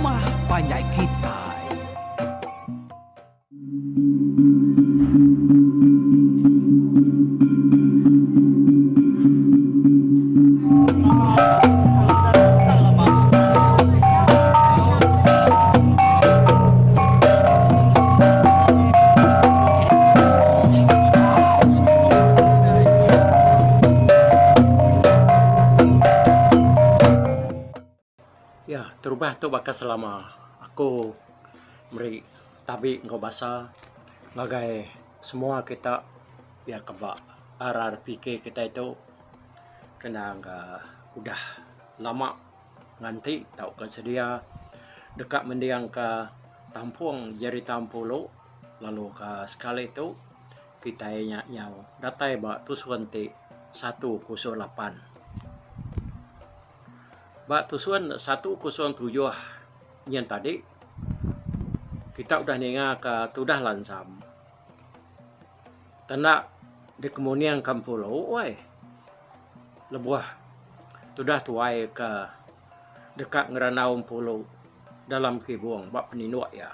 Rumah Panjai Kitai. Ya, terubah tu bakal selama aku meri tabi ngau basa ngagai semua kita ya keba RRPK kita itu kena udah lama nganti tau ke sedia dekat mendiang ke Tampuang jari Tampulo lalu ke sekali itu kita nyau datai ba tu suanti 108 Bak tusuan 107 yang tadi kita udah ninga ke tudah lansam. Tanda di kemunian Kampulo, wai lebuah tudah tuai ke dekat ngeranaum pulau dalam kibuang bak peninuk ya.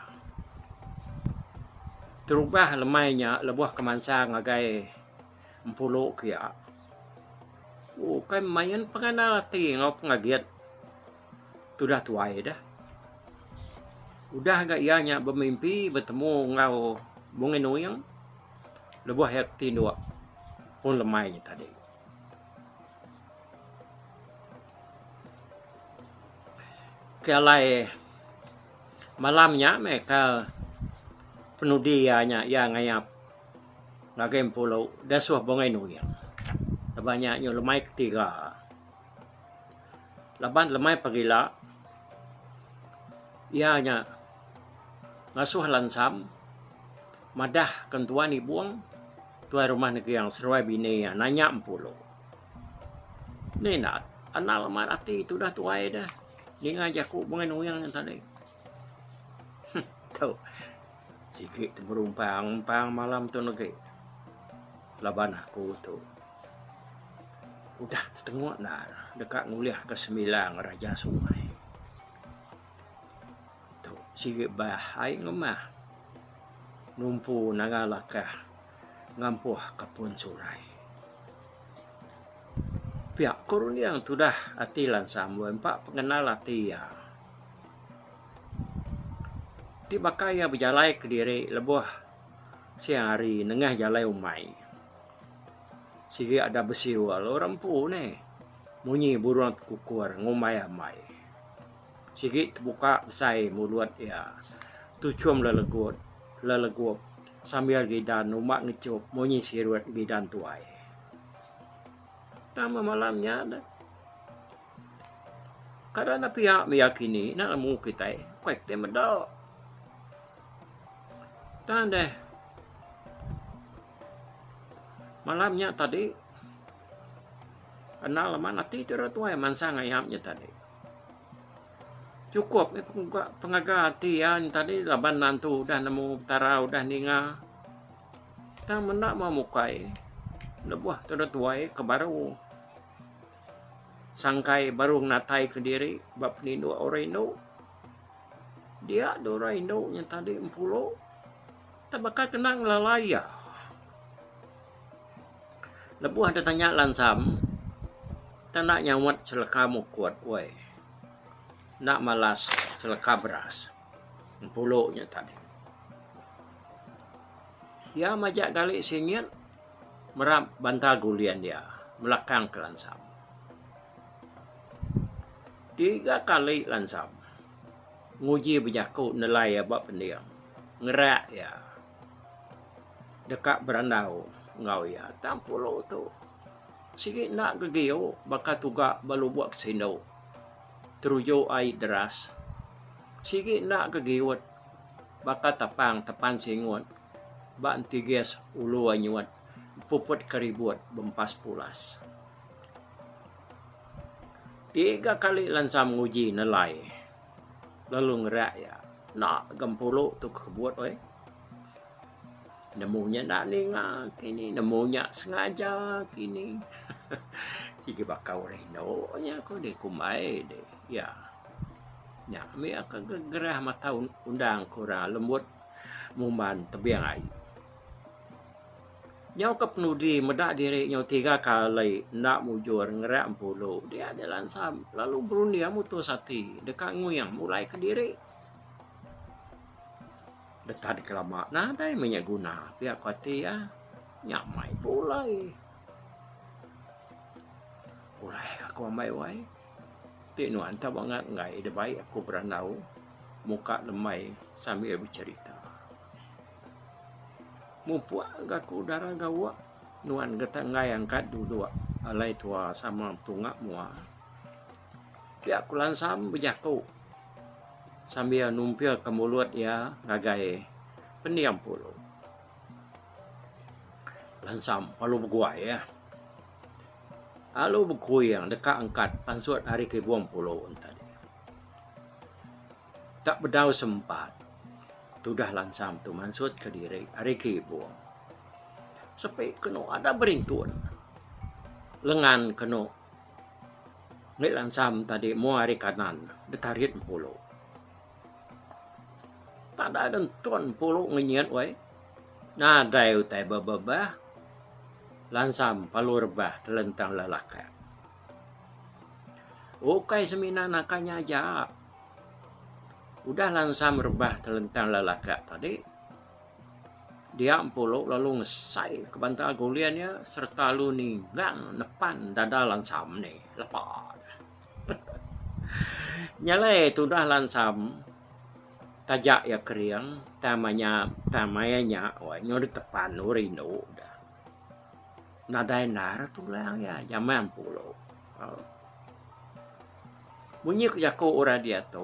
Terubah lemainya lebuah kemansa ngagai empulo kia. Oh, kan mayan pengenal ti ngau pengagiat sudah tuai dah. Udah agak ianya bermimpi bertemu ngau bungin uyang. Lebuah yak tindua pun lemainya tadi. Kalai malamnya mereka penudianya yang ngayap ngagem pulau dasuah bungin uyang. Lebanyaknya lemai ketiga. Laban lemai pagila ianya ngasuh lansam madah kentuan ibuang tuai rumah negeri yang seruai bini ya nanya empulo ni nak anal marati itu dah tuai dah ni ngajaku bungan uyang yang tadi tahu sikit berumpang malam tu negeri laban aku tu udah tengok nah dekat nguliah ke 9 Raja Sungai sikit bahai ngemah numpu nangalakah ngampuh kapun surai pihak kurun yang sudah atilan samu empat pengenal ati ya di bakaya berjalai ke diri lebuh siang hari nengah jalai umai sikit ada besiwal orang pu ne munyi buruan kukur ngumai amai sikit terbuka besai mulut ya tucum lelegup sambil gidan umak ngecup munyi siruat gidan tuai tama malamnya ada karena pihak meyakini nak mu kita kuat temedok tanda malamnya tadi kenal mana nanti tuai mansang ayamnya tadi cukup pengagati ya tadi laban nantu udah nemu utara udah ninga tak menak memukai lebuah sudah tuai ke baru sangkai baru natai ke diri bab nindo oreno dia doraindo yang tadi empulo tak bakal kenang lalaya lebuah ada tanya lansam tak nak nyawat selekamu kuat weh nak malas seleka beras puloknya tadi ya majak kali singit merap bantal gulian dia melakang ke lansam 3 kali lansam nguji berjaku nelai abak pendiam ngerak ya dekat berandau ngau ya tampulo tu sikit nak gegeo bakal tuga balu buat kesindau terujo air deras sikit nak kegiwat bakal tepan singut bak tigas ulu anyuat puput keribuat bempas pulas 3 kali lansam nguji nelai lalu ngerak ya nak gempulo tu kebuat oi nemunya nak ninga kini nemunya sengaja kini sige bakau reno nya ko de kumai de ya Ya, mi akan gerah mata undang kurang lembut muman tebiang ai. Nyau ke penudi medak diri nyau 3 kali nak mujur ngerak puluh. Dia ada lansam. Lalu berundi mutus hati. Dekat nguyang mulai ke diri. Dekat kelamak. Nah, ada yang minyak guna. Pihak kuati ya. Nyamai pulai. Pulai aku amai wai. Tik nuan tak banget ngai. Dia baik aku beranau. Muka lemai sambil bercerita. Mupuak aku darah gawak. Nuan kata ngai angkat duduk. Alai tua sama tungak mua. Dia aku lansam berjaku. Sambil numpil ke mulut ya ngagai pendiam puluh. Lansam palu berguai ya. Lalu berkuyang dekat angkat pansut hari ke buang pulau tadi. Tak berdau sempat. Tudah lansam tu mansut ke diri hari ke buang. Sampai kena ada berintun. Lengan kena. Ngi lansam tadi mau hari kanan. Detarit pulau. Tak ada tuan pulau ngenyat wai. Nah dayu tai babah. Lansam palu rebah telentang lelaka. Okai semina nakanya aja. Udah lansam rebah telentang lelaka tadi. Dia empuluk lalu ngesai ke bantal guliannya serta lu ninggang depan dada lansam nih. Lepas. Nyalai tu dah lansam. Tajak ya keriang. Tamayanya. Wah nyori tepan urino. Nadai nar tu lang ya. Jaman pulau. Bunyi jago ora dia tu.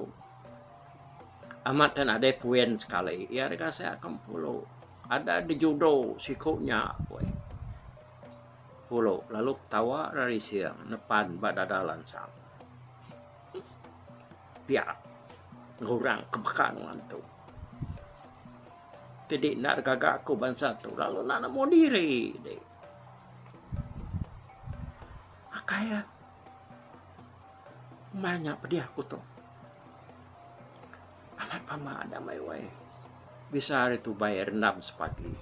Amat kan ada puen sekali. Ya dikasih akan pulau. Ada di judo sikutnya. Pulau. Lalu tawa dari siang. Depan badada lansam. Biar. Ngurang kebekangan tu. Jadi nak gagak aku bangsa tu. Lalu nak mau diri. Makanya. Banyak pedih aku tu. Amat pama ada mai wai. Bisa hari tu bayar rendam sepagi.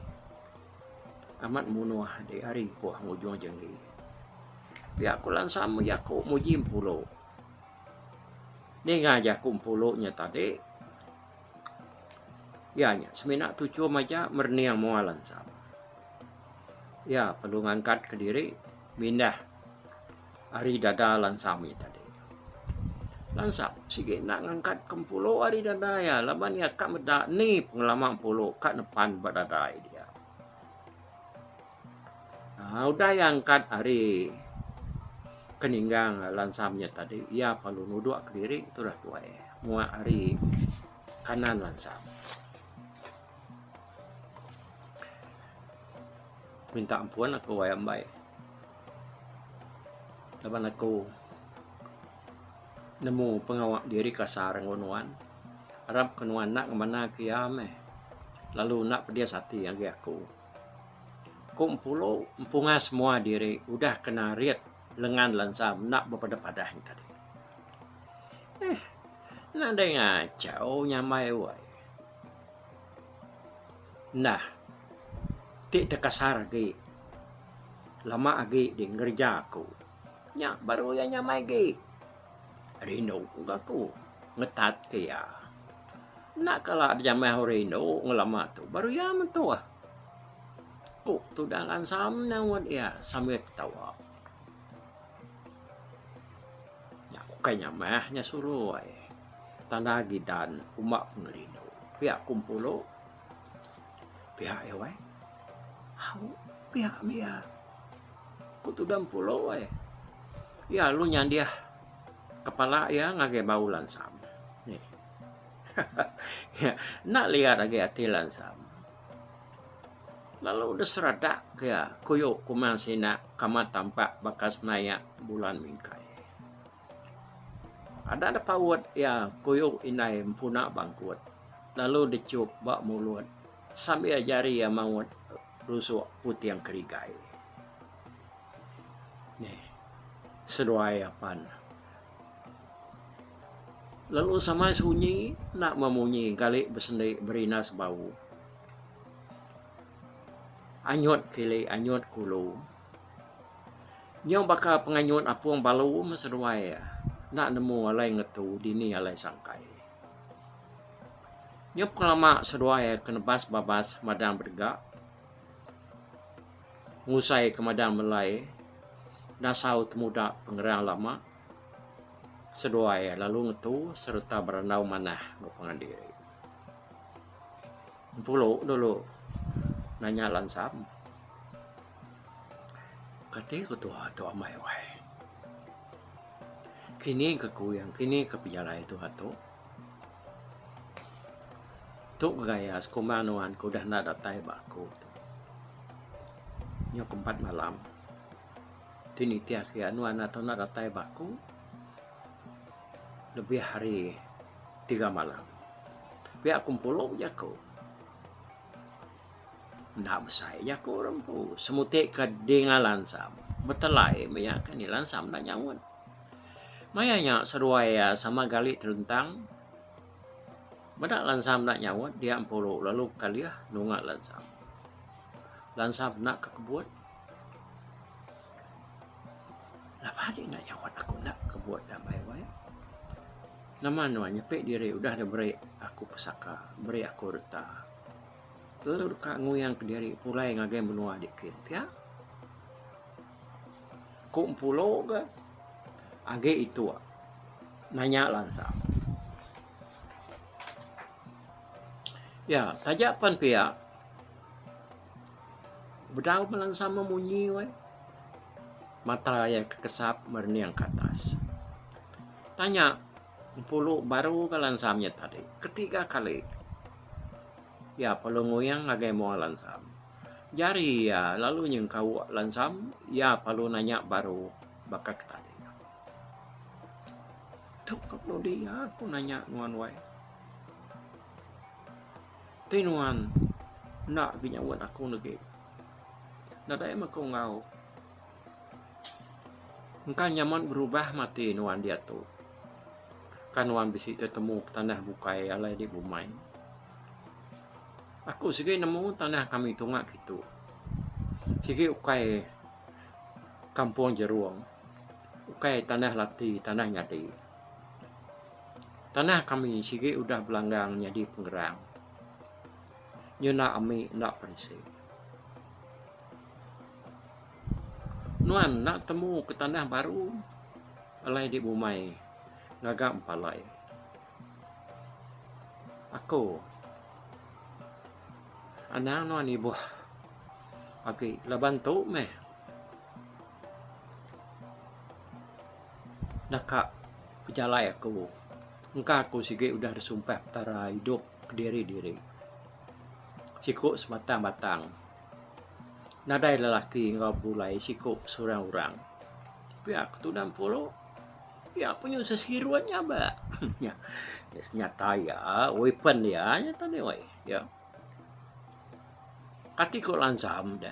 Amat munuah di hari kuah ngujung jenggi. Biar aku lansam ya aku mujim pulau. Ni ngajak kumpulnya tadi. Ya nya semina tujuh maja merniang mua lansam. Ya perlu ngangkat ke diri. Mindah. Hari dada lansam tadi. Lansam, sige nak ngangkat ke pulau hari dada ya. Laban ya kak medak ni pengalaman pulau kat depan badadai dia. Nah, udah yang angkat hari keninggang lansamnya tadi. Ya perlu nuduk ke diri itu dah tua ya. Muak hari kanan lansam. Minta ampun aku wayang baik. Laban aku nemu pengawak diri kasar ngonuan. Harap kenuan nak kemana kiam Lalu nak pedia sati yang aku. Kumpulo empunga semua diri. Udah kena riat lengan lansam nak berpada-padah tadi. Nak ada ngacau nyamai wai. Nah. Tik dekasar lagi. Lama lagi di ngerja aku. Nyak baru yang nyamai lagi. Rino aku ngetat ke ya. Nak kalau ada jamah Rino ngelama tu baru ya mentua. Kok tu dah lansam nawat ya sambil ketawa. Ya kayaknya mahnya suruh tanah gidan umak pengerino. Pihak kumpulo. Pihak ya wai. Pihak dia. Kok tu dan pulau Ya lu nyandia. Kepala ya ngage bau lansam. Nih. Ya, nak lihat lagi hati lansam. Lalu udah seradak ya kuyuk kumang sina kama tampak bakas nayak bulan mingkai. Ada pawat ya kuyuk inai empuna bangkut. Lalu dicup bak mulut sambil jari ya mawat rusuk putih yang kerigai. Nih. Seduai apaan. Lalu sama sunyi nak memunyi galik bersendik berina sebau. Anyut kili anyut kulu. Nyong bakal penganyut apung balu maseruai nak nemu alai ngetu dini alai sangkai. Nyong kelama seruai kenebas babas madang bergak. Ngusai ke madang melai. Nasau temuda pengerang lama. Seruai lalu ngetu serta berenau manah ngopangan diri. Pulau dulu nanya lansam. Kati ko to amay wai. Kini kekuyang, kini kepijalai itu hato. Tuk gaya kumanuan ko dah nadatai baku. Nyo keempat malam. Tini tiak anuan atau nadatai baku. Lebih hari 3 malam. Biar kumpulok jako. Ndak besar jako rempu. Semutik ke dengar lansam. Betelai banyak kan ni lansam nak nyawut. Mayanya seruai sama galik terentang. Badak lansam nak nyawut dia empulok lalu kaliah nungak lansam. Lansam nak ke kebun. Lapa dia nak nyawut aku nak kebun damai wai. Nama nyepek diri udah ada beri aku pesaka, beri aku reta. Lalu kak nguyang ke diri pulai ngagai menua dikit ya. Ku empulo ke age itu nanya lansam. Ya, tajapan pihak bedau melansam memunyi wai. Mata yang kekesap merniang ke atas. Tanya 10 baru ke lansamnya tadi. Ketiga kali. Ya, kalau ngoyang agak mau lansam. Jari ya, lalu yang kau lansam, ya kalau nanya baru bakal tadi. Tuh kalau dia aku nanya nuan wai. Tinuan nak binyawan aku lagi. Nadai mah kau ngau. Engkau nyaman berubah mati nuan dia tuh. Kanuan bisi ketemu tanah bukai alai di bumai. Aku sige nemu tanah kami tungak gitu. Sige ukai kampung jeruang. Ukai tanah lati, tanah nyadi. Tanah kami sige udah belanggang nyadi penggerang. Nyuna ami nak perisi. Nuan nak temu ke tanah baru alai di bumai. Ngagak empalai. Aku anang nuan ibu. Aki laban tu meh. Nakak pejalai aku. Engkau aku sige udah disumpah tara hidup ke diri. Sikuk sebatang-batang. Nadai lelaki ngau bulai sikuk seorang-orang. Pihak tu dan pulau. Ya punya sesiruannya ba. Ya, nyata ya, weapon ya, nyata nih wai. Ya. Kati ko lansam dah.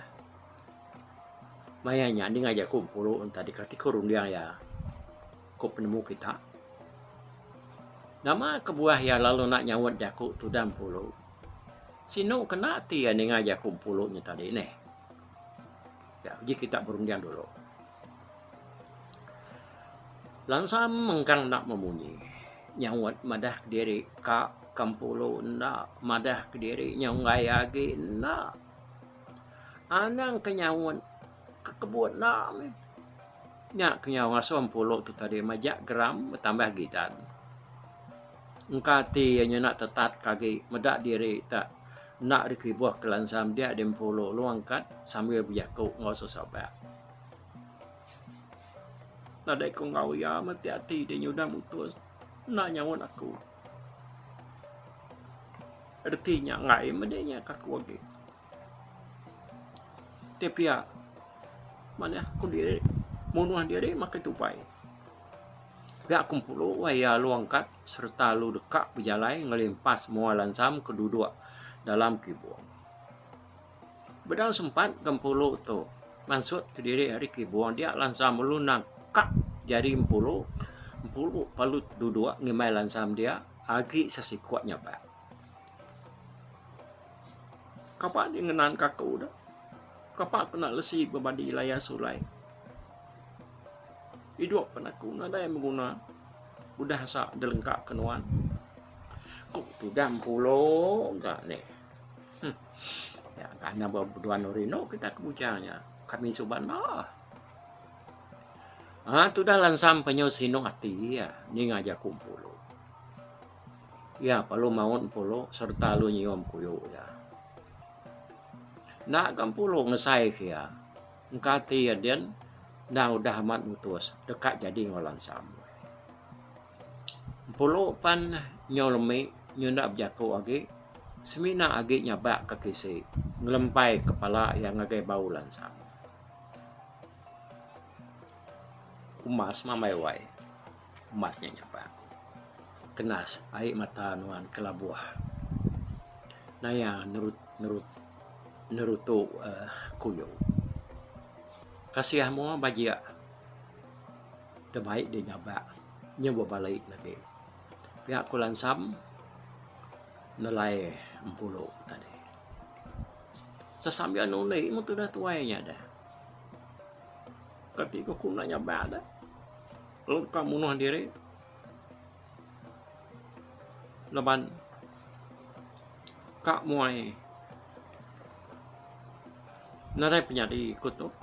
Mayanya ni ngajak kumpul tadi kati ko rundiang ya. Ko penemu kita. Nama kebuah ya lalu nak nyawat jaku tu dan puluh. Sino kena ti ya ni ngajak kumpulnya tadi nih. Ya, jadi kita berundiang dulu. Lansam mengkang nak memunyi. Nyawat madah ke diri kak kampulo nak madah ke diri nyong gayagi nak. Anang kenyawat ke kebun nak. Nyak kenyawat asam pulo tu tadi majak geram bertambah gitan. Engkati yang nak tetat kaki medak diri tak nak dikibuah ke lansam dia dem pulo luangkat sambil berjakuk ngosok sobak. Nadai ko ngau ya mati hati dia nyudah mutus nak nyawon aku. Artinya ngai medenya kaku lagi. Tapi ya mana aku diri munuhan diri makai tupai. Biar kumpulu waya luangkat serta lu dekak berjalai ngelimpas semua lansam kedua dalam kibuang. Bedal sempat kumpulu tu maksud ke diri hari kibuang dia lansam melunang kak jari empulu Pulu palut duduk ngimai lansam dia agi sasikuatnya pak. Kapak dia ngenan kaku dah. Kapak kena lesi berbadi layar sulai. Hidup penaku nada yang mengguna udah sak delengkap kenuan. Kok tu dam pulo enggak nih. Ya karena berdua norino kita kebucarnya. Kami coba nah. Tu dah lansam penyusino hati ya. Ni ngajak kumpul. Ya perlu maun pulo serta lu nyium kuyu ya. Nak kan pulo ngesai kia. Ngkati ya den. Nah udah amat mutus. Dekat jadi ngolansam. Pulo pan nyolemi nyundak jago agi. Semina agi nyabak ke kisi. Ngelempai kepala yang ngagai bau lansam. Umas mamai wai. Umasnya nyabak. Kenas air mata nuan kelabuah. Naya nerutu kuyo. Kasih mo bajia. Dah baik dia nyabak. Nyoba balik lagi. Pihak kulansam nilai 40 tadi. Sesambil nulai mu tu dah tuainya dah. Ketika ku nak nyabak dah. Lalu kamu nuh diri. Leban kak muai narai penyadi kutu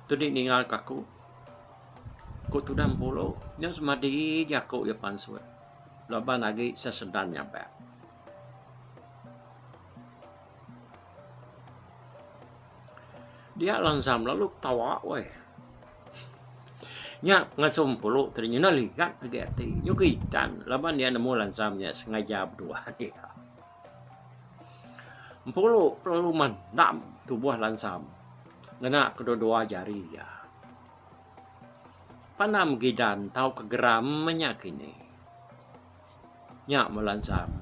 tadi ningal kaku kutu dan pulau nya semadi jaku ya pansut leban lagi sesedan nyampe dia langsam lalu tawa weh nya ngasum pulau ternyata lihat berarti nyukitan laban dia nemu lansamnya sengaja berdua dia pulau perlu mendam tubuh lansam ngena kedua-dua jari ya panam gidan tahu kegeramnya kini nya melansam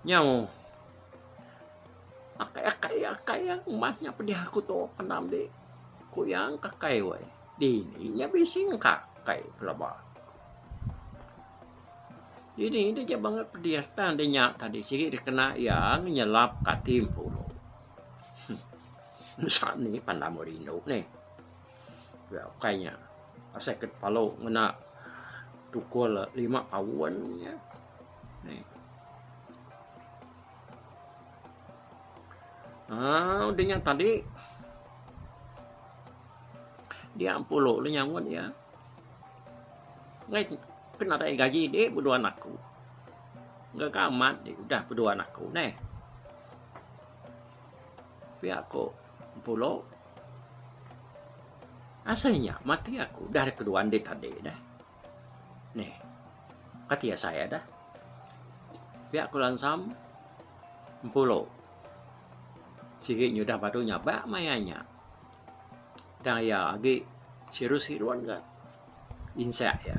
nyau akai yang emasnya pedih aku tuh panam deh kuyang kakai weh dininya bising kakai pelaba. Ini dia banget pediastan dia tadi sih dikena yang nyelap katim pulo. Saat ni pandamorino nih. Ya kayaknya sakit palo ngena tukul 5 awan ya. Nih. Dia tadi dia 10 lu nyangut ya. Ngai kena ada gaji dia berdua anakku. Enggak kamat dia udah berdua anakku nih. Pihak aku 10 aslinya mati aku dari kedua dia tadi dah. Nih. Katia saya dah. Pihak aku langsam 10. Sige nyudah baru nyabak mayanya. Dan ya agi siru-siruan kan. Insya ya.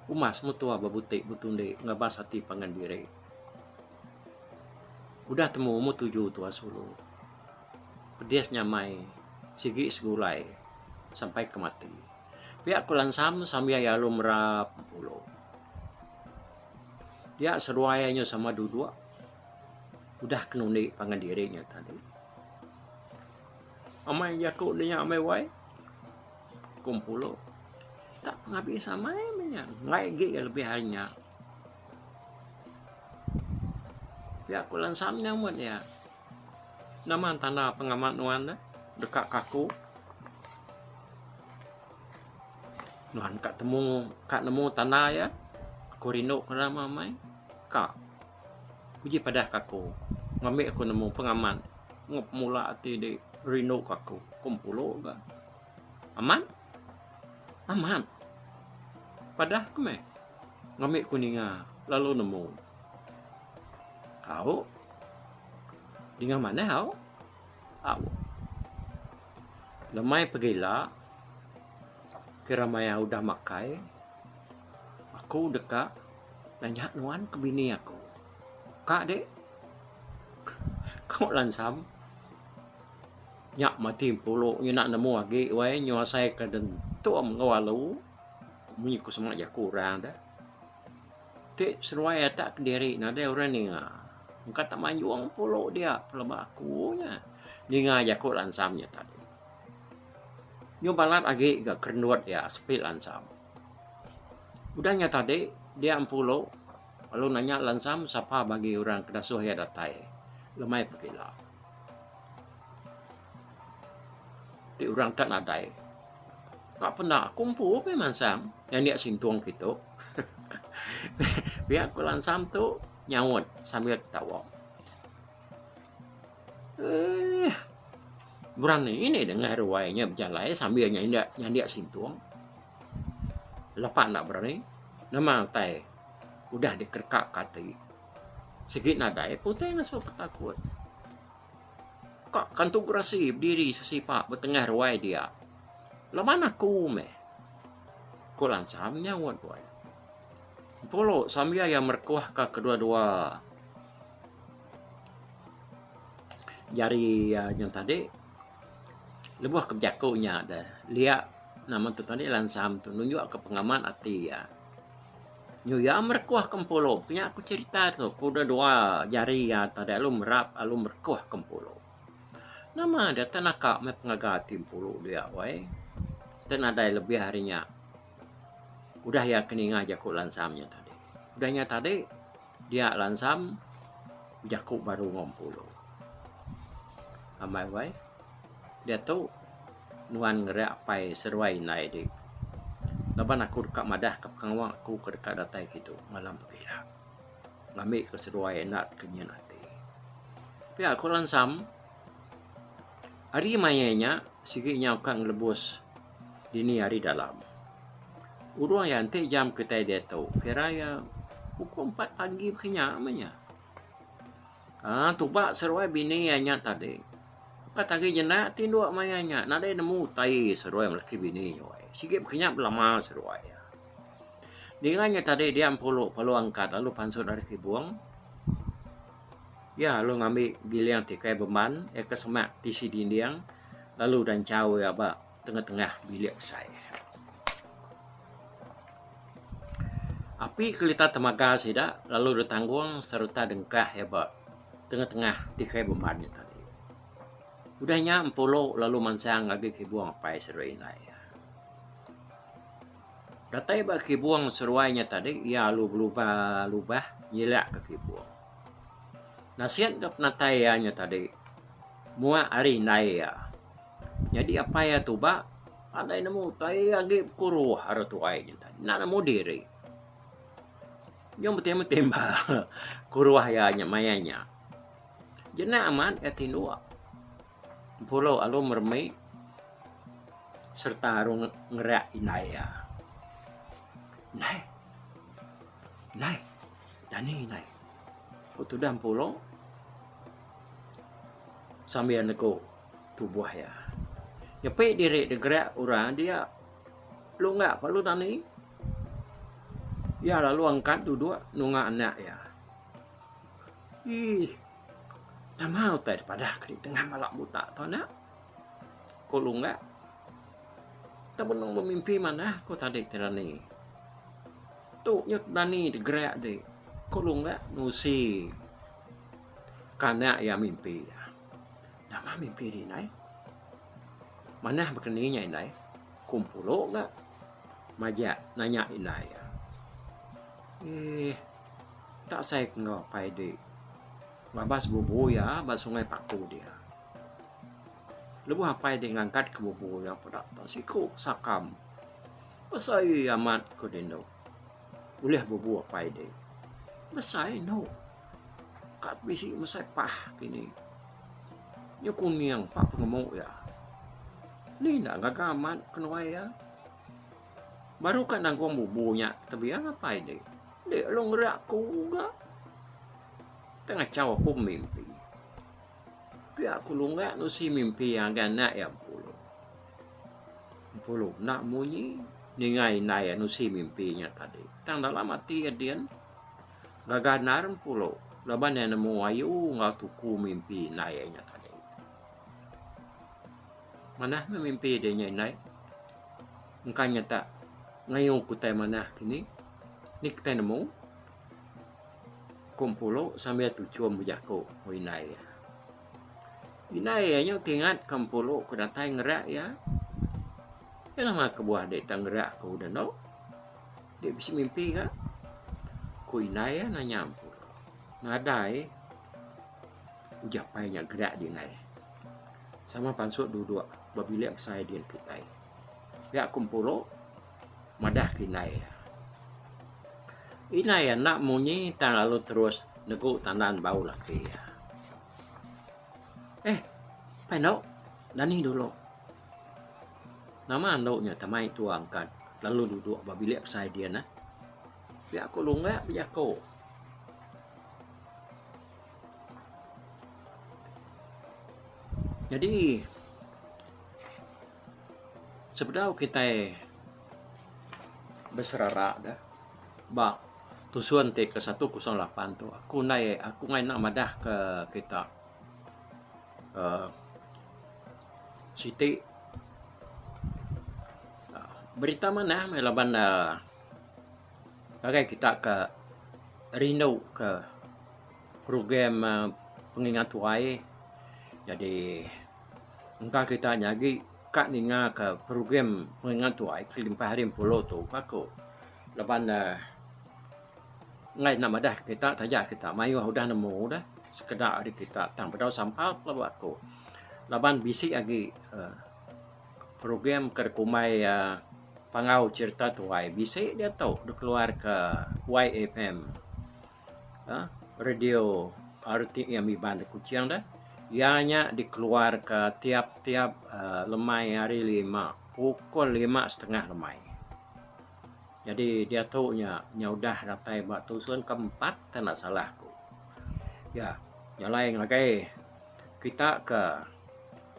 Umas mutua babutik butunde ngabas hati pangan diri. Udah temu mu 7 tua sulu. Pedias nyamai. Sigi segulai. Sampai ke mati. Pihak kulansam sambil ya lu merap pulau. Dia seruayanya sama duduk. Udah kenuni pangan dirinya tadi. Amai yakuk dia amai wai. Kumpulo. Tak ngabis amai menyak. Ngai gig lebih hanya. Ya kulan sam nyamut ya. Nama tanah pengamat nuan dekat kaku. Nuan kak nemu tanah ya. Korino kena mamai. Kak. Uji pada kaku. Ngambil aku nemu pengaman. Ngop mula hati di Rino kaku. Kumpulo ga. Aman? Aman. Padah keme. Ngambil kuninga. Lalu nemu. Au. Dengan mana au? Au. Lemai pergilah. Keramai udah makai. Aku dekat. Nanya nuan ke bini aku. Kak dek. Kau lansam. nyak mati pulo nyu nak nemu agi wae nyu asai ka den tuam ngawalu munyi ku semak ja kurang dah te seruai tak kediri na dia orang ni ngka tak manjuang pulo dia pelaba akunya ni ja ko lansamnya tadi nyu balat agi ga kernuat ya spil lansam udahnya tadi dia ampulo lalu nanya lansam siapa bagi orang kedasuh ya datai lemai perkila ti orang tak nadai kak pernah kumpul pe mansam yang dia sintuang gitu biar lansam tu nyawut sambil ketawa berani ini dengar ruainya berjalan sambil nyanyi sintuang lepas nak berani nama tai udah dikerkak kati sikit nadai putih ngasuh ketakut kak kantuk rasi berdiri sesipak bertengah ruai dia lemana aku meh ko lansam nyawut ruai polo sambil yang merkuah ke kedua-dua jari yang tadi lebuh ke jakunya dah lihat nama tu tadi lansam tu nunjuk ke pengaman hati ya nyu ya merkuah kempolo punya aku cerita tu kuda dua jari ya tadi alu merap alu merkuah kempolo nama dia tanaka me pengagati pulu dia wae dan ada lebih harinya udah ya keninga jaku lansamnya tadi udahnya tadi dia lansam jaku baru ngompulo amai wae dia tu nuan ngerak pai seruai nai dik laban aku dekat madah ke pengawang aku ke dekat datai gitu malam pegila ngambil ke seruai nak kenyan hati pihak aku lansam hari mayanya sikitnya akan lebus dini hari dalam urang yang te jam kita dia tahu kira ya pukul 4 pagi berkenyak namanya tubak seruai bini nya tadi kata lagi jenak tinduk mayanya nak ada nemu tai seruai melaki bini wae sikit berkenyak lama seruai ya dengannya tadi dia ampulu angkat lalu pansut dari buang ya lalu ngambil giliang tikai beban ke semak di si dinding lalu dan cawe apa tengah-tengah bilik saya api kelita temaga sida lalu ditanggung serta dengkah ya pak tengah-tengah tikai bebannya tadi udahnya empolo lalu mansang lagi kibuang pai seruai ya datai bak kibuang seruainya tadi ya lu lubah nyilak ke kibuang nasihat ke penatayanya tadi mua hari naya jadi apa ya tu bak ada yang nemu tai lagi kuruh harus tuainya tadi nak nemu diri yang betul-betul kuruh ya mayanya jenak aman ya tindua pulau alu mermai serta arung ngerak inaya nai dani nai putu dan pulau sambil neko tubuh ya pe diri gerak orang dia lu nggak perlu tani ya lalu angkat duduk nunga anak ya dah mau tadi pada di tengah malak buta tau nak kau lu nggak tak benung memimpi mana kau tadi terani tuh nyut dani digerak deh kau lu nggak nusi karena ya mimpi ya nama mimpi di naik mana berkeninya inai kumpulo nggak majak nanya inai ya tak saya nggak pai deh babas bobo ya bas sungai paku dia lebu apa dia ngangkat ke bobo ya pada siku sakam pasai amat ko dendo boleh bobo apa dia besai no kat bisi mesai pah kini nyo kuning pak pengemuk ya ni nak gagaman kenwai ya baru kan nanggung bubunya tapi apa ini dek long gerak ku ga tengah cawa aku mimpi pihak aku lunggak nu si mimpi yang ganak ya puluh nak munyi ningai naya nu si mimpinya tadi tang dalam hati dia gaganar puluh laban yang nemu ayu ngau tuku mimpi nayanya tadi Mana memimpi dia nai. Engkanya tak ngayon ko tayo mana kini. Ni kita nemu. Kumpulo sambil tujuan bujako o inay. Inay nyo tingat kumpulo ko na tayo ngerak ya. Yan ang mga kabuah de tang ngerak ko udah no. Dia bisa mimpi ka. Ko inay na nyampulo. Ngadai ujapay nya gerak di nai. Sama pansuk duduk babila saya dia kita. Ya kumpulo madah kinai. Inai nak munyi tan lalu terus nego tandan bau lagi. Penok nani dulu. Nama andoknya tamai tu angkat lalu duduk babila saya dia na. Ya aku lunga biar ko. Jadi sebenarnya kita berserarak dah. Bak tusuan te ke 108 tu. Aku ngai nak madah ke kita Siti berita mana melaban bagai kita ke Rino ke program pengingat tuai. Jadi engkau kita nyagi kak ninga ke program pengingat tuai kelimpah hari pulau tu kako leban ngai nama dah kita tajak kita mayu udah nemu dah sekedar hari kita tang pedau sampal lebat ko leban bisik lagi program kerkumai pangau cerita tuai bisik dia tahu dia keluar ke YFM radio RTM iban de kuciang dah. Ianya dikeluar ke tiap-tiap lemai hari 5 pukul 5:30 lemai. Jadi dia tahu nya udah datai bak tusuan keempat tak nak salahku. Ya, yang lain lagi kita ke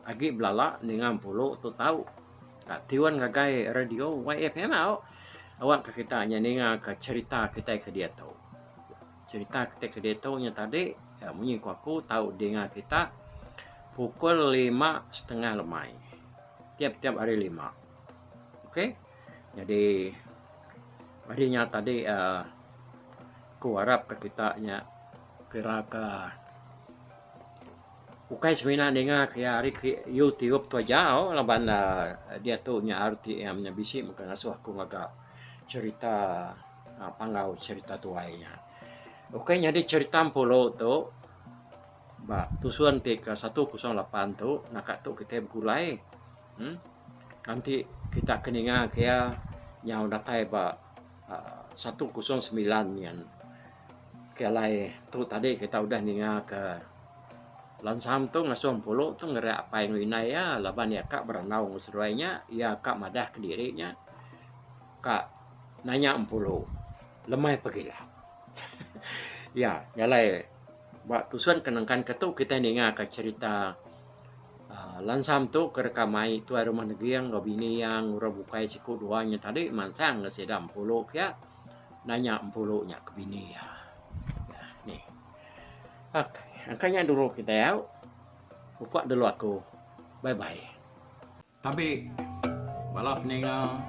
agi belala dengan puluh tu tahu. Tiwan ngagai radio YFM awak ke kita nya ninga ke cerita kita ke dia tahu. Cerita kita ke dia tahu nya tadi ya munyi aku tahu dengan kita pukul 5:30 lemai. Tiap-tiap hari 5. Okey? Jadi harinya tadi ku harap ke kita nya kira ke ukai semina dengan ke hari ke YouTube tu aja laban dia tu nya RTM nya bisi maka ngasuh aku ngaga cerita pangau cerita tuainya. Okey, jadi cerita polo tu tusuan ke 108 tu nak tu kita bergulai. Nanti kita keninga kaya yang datai 109 yang kaya lai tu tadi kita udah ninga ke lansam tu ngasuh polo tu ngerak apa yang winai ya laban ya kak beranau seruainya ya kak madah ke dirinya kak nanya polo lemai pergilah. Ya, nyalai buat tusuan kenangkan ketuk kita ninga ke cerita lansam tu kerekamai tu rumah negeri yang bini yang ura bukai siku duanya tadi mansang ngesedam puluh ya nanya puluhnya ke bini ya. Nih. Oke, angkanya dulu kita ya. Buka dulu aku. Bye bye. Tapi balap ninga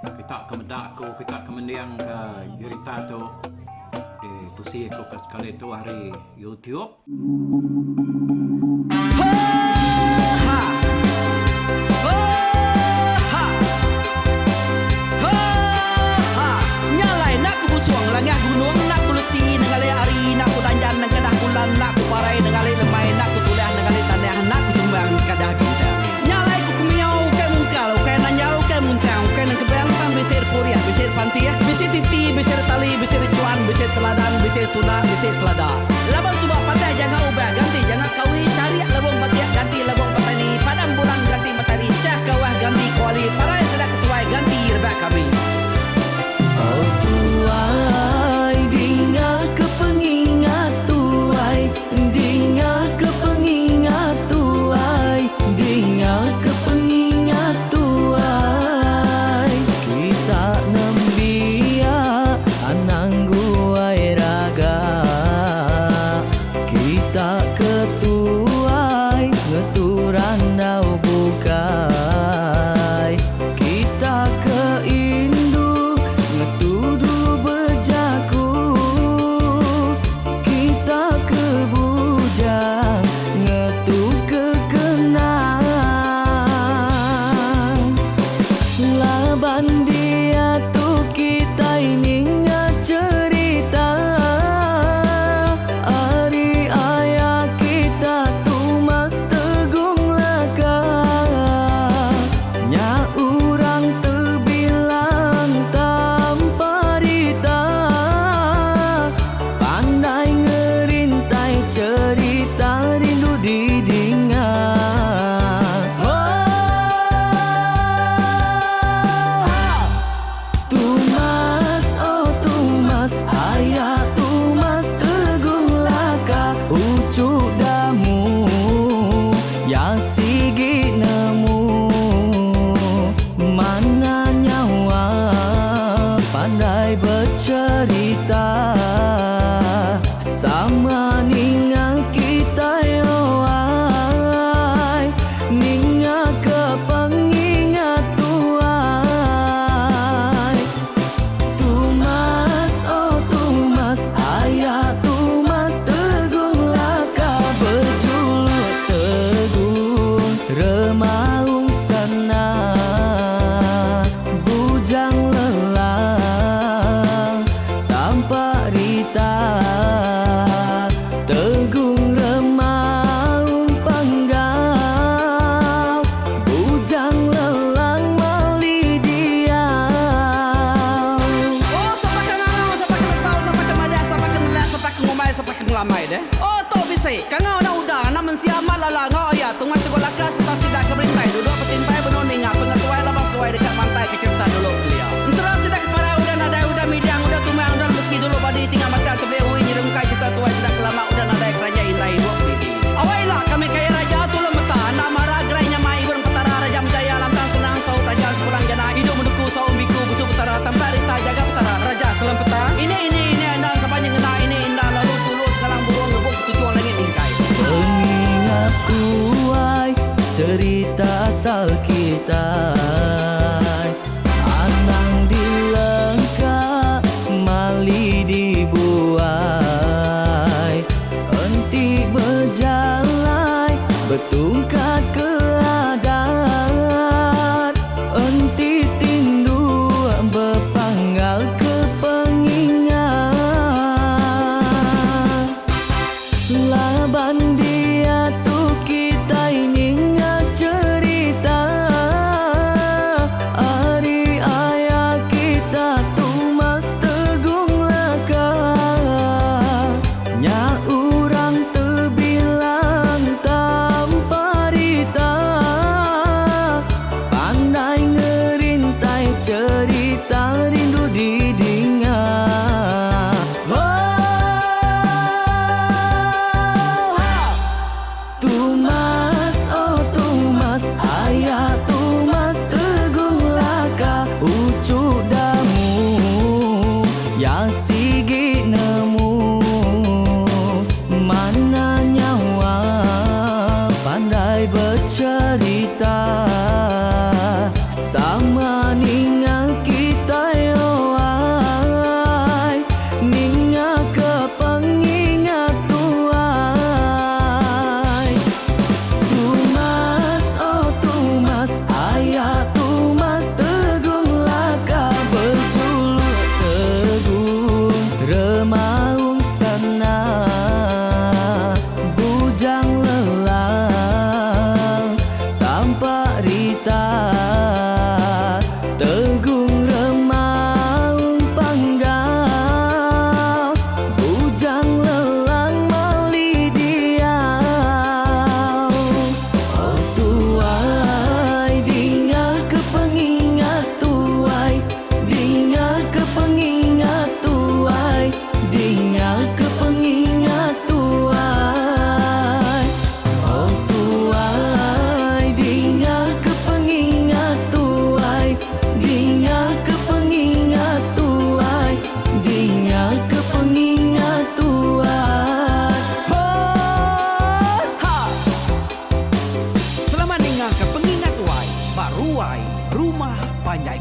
kita kemedak aku kita kemendiang ke cerita tu tu sih aku sekali tu hari YouTube. Nyalai nak ku busuang langah gunung nak ku lesi nengali ari nak ku tanjan nang kadah bulan nak ku parai nengali lemai nak ku tulah nengali tanah nak ku tumbang kadah kita. Nyalai ku kumiau ke mungkal ke nanjau ke muntang ke nang kebang pam besir puriah besir pantiah besir titi besir tali besir cuan besir teladan besir tuna besir selada. Laban subah patah jangan ubah ganti jangan kawi cari labung patiah ganti labung petani padam bulan ganti matahari cah kawah ganti kuali parai sedak ketuai ganti rebak kami. Oh tuai dinga kepengingat tuai dinga kepengingat tuai dinga kepengingat tuai kita nembia anang guai raga Laban dia tu kita ini cerita Ari ayah kita tu mas tegung laka Nya urang terbilang tanpa rita Pandai ngerintai cerita rindu didingat Tumas, oh Tumas, ayah Tumas teguh laka Ucuk damu, yang sigi nemu Mana nyawa, pandai bercerita Sama ningang kita yoai Ninga ke pengingat tuai Tumas, oh Tumas, ayah Tumas teguh laka Berjuluk teguh, remaung senang Bujang lelang, tanpa rita Tegung remaung panggau Bujang lelang mali diau Oh, sampai ke ngau, sampai ke lesau, sampai ke madah, sampai ke nelah, sampai ke ngomai, sampai ke ngelamai deh. Oh, to bisa. Kangau dah udah, namun siapa lala ngau ya. Tungas tegol lakas, tak sidak ke berintai. Duduk petimpai benoning, pengatuai labas tuai dekat pantai ke kerta dulu beliau. Serang sidak para udah nada, udah midang, udah tumang, udah besi dulu badi tinggal mata kebehui nyirim kai kita tuai sidak lama udah nada kerajaan indai dua peliti. Awailah kami kaya raja tu lemeta, nama ragrainya mai burung petara raja jaya lantang senang saut raja sepulang jana hidup menduku saum biku busu petara tambah rita jaga petara raja selam peta. Ini andang sepanjang ngena ini indah lalu tulu sekarang burung ngebuk tujuan langit ingkai. Pengingat kuai cerita asal kita Anang dilengkap, mali dibuai Enti berjalan, bertungkat ke adat Enti tindu, berpanggal ke pengingat Laban dia tu kita ini cerita Ari ayah kita tu mas tegung laka Nya urang terbilang tanpa rita Pandai ngerintai cerita rindu didingat Tumas, oh Tumas, ayah Tumas teguh laka Ucuk damu, yang sigi nemu Mana nyawa, pandai bercerita Sama ningang kita yoai Ninga ke pengingat tuai Tumas, oh Tumas, ayah Tumas teguh laka Berjuluk teguh, remaung senang Bujang lelang, tanpa rita Tegung remaung panggau Bujang lelang mali diau Oh tuai, dinga ke pengingat tuai Dinga ke pengingat tuai Dinga ke pengingat tuai Oh tuai, dinga ke pengingat tuai Dinga ke pengingat tuai Dinga ke pengingat tuai Ha! Selamat dengar ke pengingat wai, baruai rumah panjai